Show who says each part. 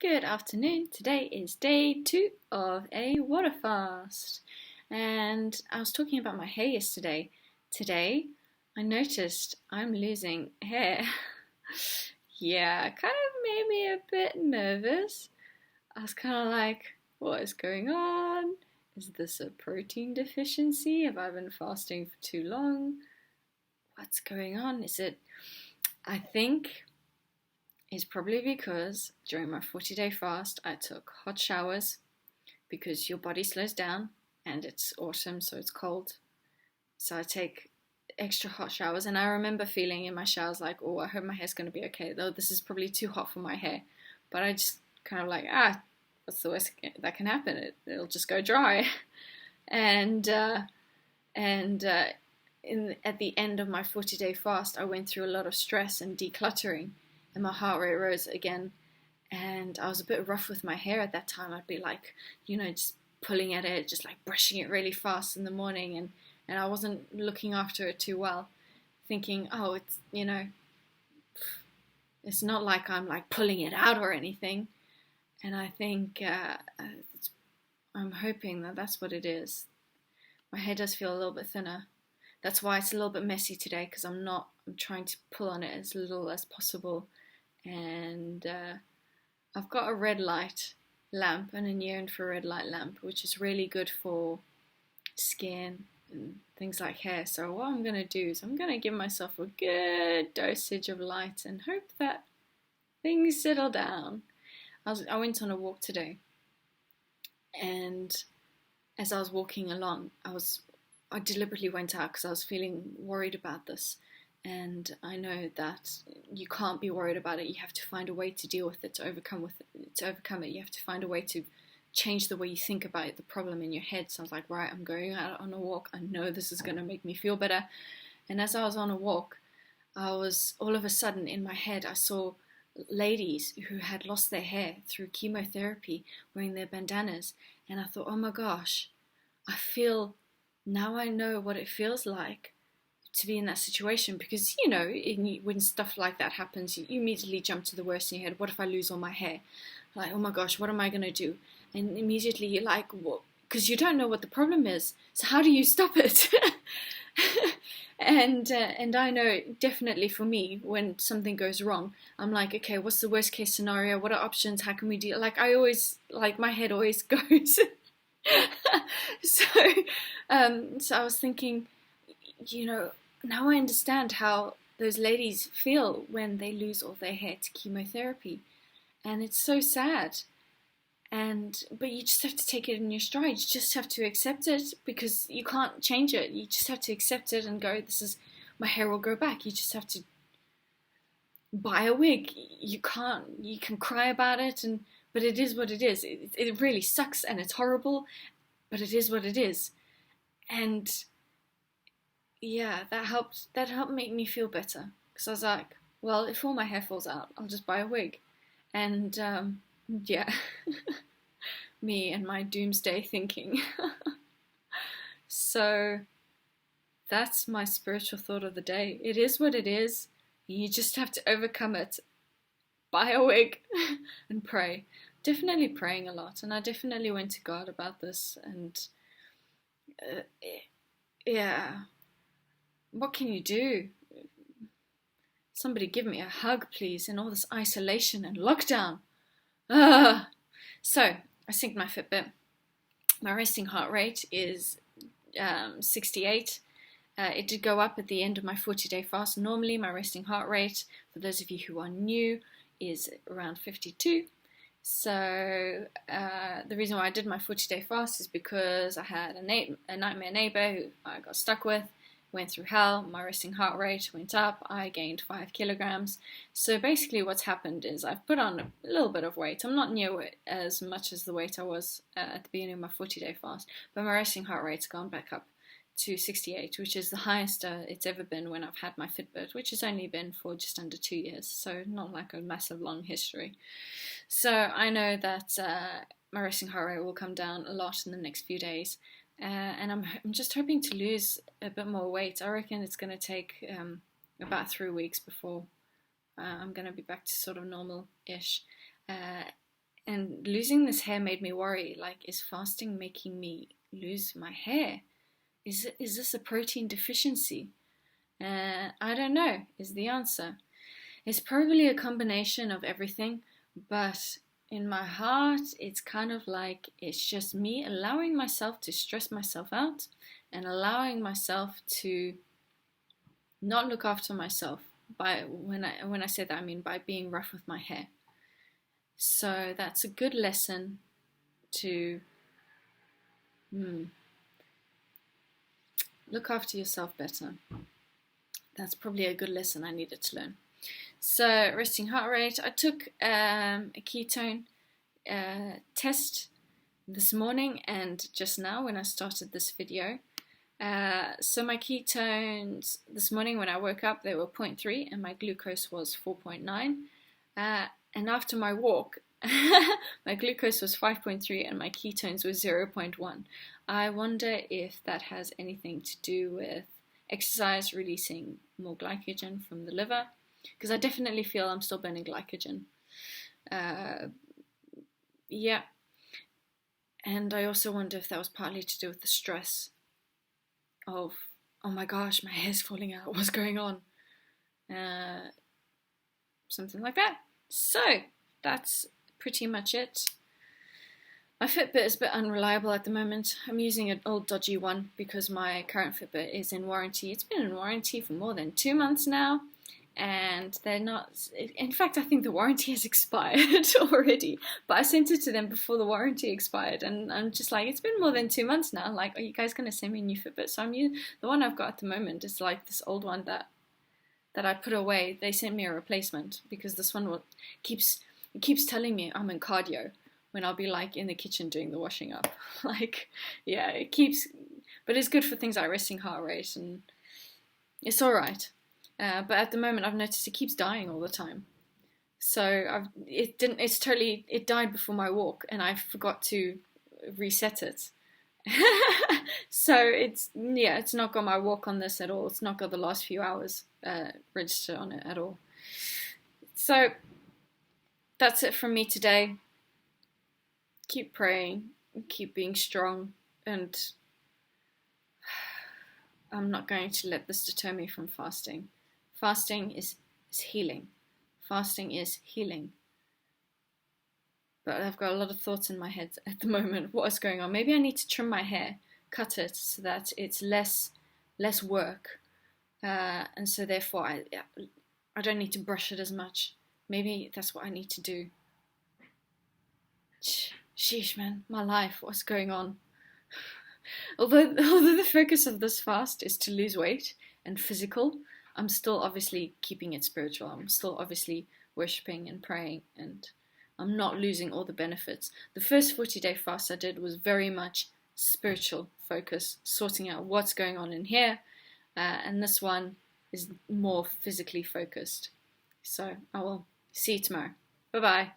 Speaker 1: Good afternoon. Today is day 2 of a water fast. And I was talking about my hair yesterday. Today, I noticed I'm losing hair. Yeah, kind of made me a bit nervous. I was kind of like, what is going on? Is this a protein deficiency? Have I been fasting for too long? What's going on? I think it's probably because during my 40-day fast, I took hot showers because your body slows down and it's autumn, so it's cold. So I take extra hot showers, and I remember feeling in my showers like, oh, I hope my hair's going to be okay, though this is probably too hot for my hair. But I just kind of like, what's the worst that can happen? It'll just go dry. and at the end of my 40-day fast, I went through a lot of stress and decluttering, and my heart rate rose again. And I was a bit rough with my hair at that time. I'd be like, just pulling at it, just like brushing it really fast in the morning, and I wasn't looking after it too well, thinking, oh, it's not like I'm like pulling it out or anything. And I think I'm hoping that that's what it is. My hair does feel a little bit thinner. That's why it's a little bit messy today, because I'm trying to pull on it as little as possible. And I've got a red light lamp and a near infrared light lamp, which is really good for skin and things like hair. So what I'm going to do is I'm going to give myself a good dosage of light and hope that things settle down. I went on a walk today, and as I was walking along, I deliberately went out because I was feeling worried about this. And I know that you can't be worried about it. You have to find a way to deal with it, to overcome it. You have to find a way to change the way you think about the problem in your head. So I was like, right, I'm going out on a walk. I know this is going to make me feel better. And as I was on a walk, I was all of a sudden in my head, I saw ladies who had lost their hair through chemotherapy wearing their bandanas. And I thought, oh my gosh, now I know what it feels like to be in that situation, because when stuff like that happens, you immediately jump to the worst in your head. What if I lose all my hair? Like, oh my gosh, what am I going to do? And immediately you're like, what? Because you don't know what the problem is, so how do you stop it? and I know definitely for me, when something goes wrong, I'm like, okay, what's the worst case scenario? What are options? How can we do? Like, I always, like, my head always goes. so I was thinking, now I understand how those ladies feel when they lose all their hair to chemotherapy. And it's so sad. But you just have to take it in your stride. You just have to accept it, because you can't change it. You just have to accept it and go, my hair will grow back. You just have to buy a wig. You can cry about it, but it is what it is. It really sucks and it's horrible, but it is what it is. And yeah, that helped make me feel better, because I was like, well, if all my hair falls out, I'll just buy a wig. And yeah, me and my doomsday thinking. So that's my spiritual thought of the day. It is what it is. You just have to overcome it. Buy a wig and pray. Definitely praying a lot, and I definitely went to God about this. And yeah, what can you do? Somebody give me a hug, please, in all this isolation and lockdown. So I synced my Fitbit. My resting heart rate is 68. It did go up at the end of my 40-day fast. Normally my resting heart rate, for those of you who are new, is around 52. So the reason why I did my 40-day fast is because I had a nightmare neighbor who I got stuck with, went through hell. My resting heart rate went up. I gained 5 kilograms. So basically what's happened is I've put on a little bit of weight. I'm not near as much as the weight I was at the beginning of my 40-day fast, but my resting heart rate's gone back up to 68, which is the highest it's ever been when I've had my Fitbit, which has only been for just under 2 years, so not like a massive long history. So I know that my resting heart rate will come down a lot in the next few days, and I'm just hoping to lose a bit more weight. I reckon it's going to take about 3 weeks before I'm going to be back to sort of normal-ish. And losing this hair made me worry, like, is fasting making me lose my hair? Is this a protein deficiency? I don't know, is the answer. It's probably a combination of everything, but in my heart, it's kind of like it's just me allowing myself to stress myself out and allowing myself to not look after myself. When I say that, I mean by being rough with my hair. So that's a good lesson to look after yourself better. That's probably a good lesson I needed to learn. So resting heart rate, I took a ketone test this morning and just now when I started this video. So my ketones this morning when I woke up, they were 0.3 and my glucose was 4.9. And after my walk, my glucose was 5.3 and my ketones were 0.1. I wonder if that has anything to do with exercise releasing more glycogen from the liver, because I definitely feel I'm still burning glycogen. Yeah. And I also wonder if that was partly to do with the stress of, oh my gosh, my hair's falling out, what's going on? Something like that. So that's pretty much it. My Fitbit is a bit unreliable at the moment. I'm using an old dodgy one because my current Fitbit is in warranty. It's been in warranty for more than 2 months now, and they're not, in fact I think the warranty has expired already, but I sent it to them before the warranty expired and I'm just like, it's been more than 2 months now, like, are you guys going to send me a new Fitbit? So the one I've got at the moment is like this old one that I put away. They sent me a replacement because this one keeps telling me I'm in cardio when I'll be like in the kitchen doing the washing up. Like, yeah, it keeps, but it's good for things like resting heart rate and it's alright. But at the moment I've noticed it keeps dying all the time. So it died before my walk and I forgot to reset it. So it's not got my walk on this at all. It's not got the last few hours registered on it at all. So that's it from me today. Keep praying, keep being strong, and I'm not going to let this deter me from fasting. Fasting is healing. Fasting is healing. But I've got a lot of thoughts in my head at the moment. What is going on? Maybe I need to trim my hair, cut it so that it's less work, and so therefore I don't need to brush it as much. Maybe that's what I need to do. Sheesh, man, my life, what's going on? Although the focus of this fast is to lose weight and physical, I'm still obviously keeping it spiritual. I'm still obviously worshipping and praying, and I'm not losing all the benefits. The first 40-day fast I did was very much spiritual focus, sorting out what's going on in here, and this one is more physically focused. So I will see you tomorrow. Bye-bye.